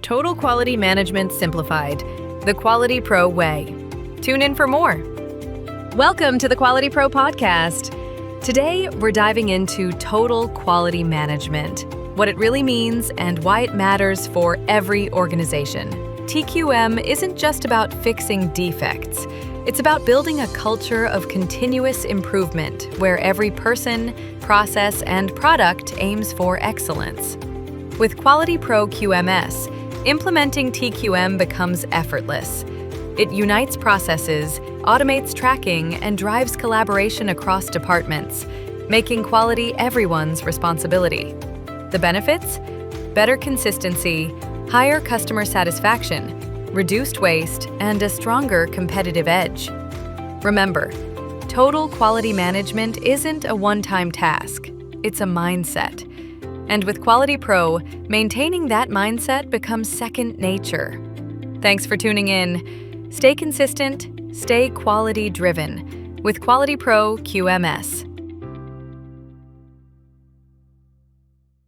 Total Quality Management Simplified, the QualityPro way. Tune in for more. Welcome to the QualityPro Podcast. Today, we're diving into total quality management, what it really means and why it matters for every organization. TQM isn't just about fixing defects. It's about building a culture of continuous improvement where every person, process, and product aims for excellence. With QualityPro QMS, implementing TQM becomes effortless. It unites processes, automates tracking, and drives collaboration across departments, making quality everyone's responsibility. The benefits? Better consistency, higher customer satisfaction, reduced waste, and a stronger competitive edge. Remember, total quality management isn't a one-time task. It's a mindset. And with QualityPro, maintaining that mindset becomes second nature. Thanks for tuning in. Stay consistent, stay quality-driven with QualityPro QMS.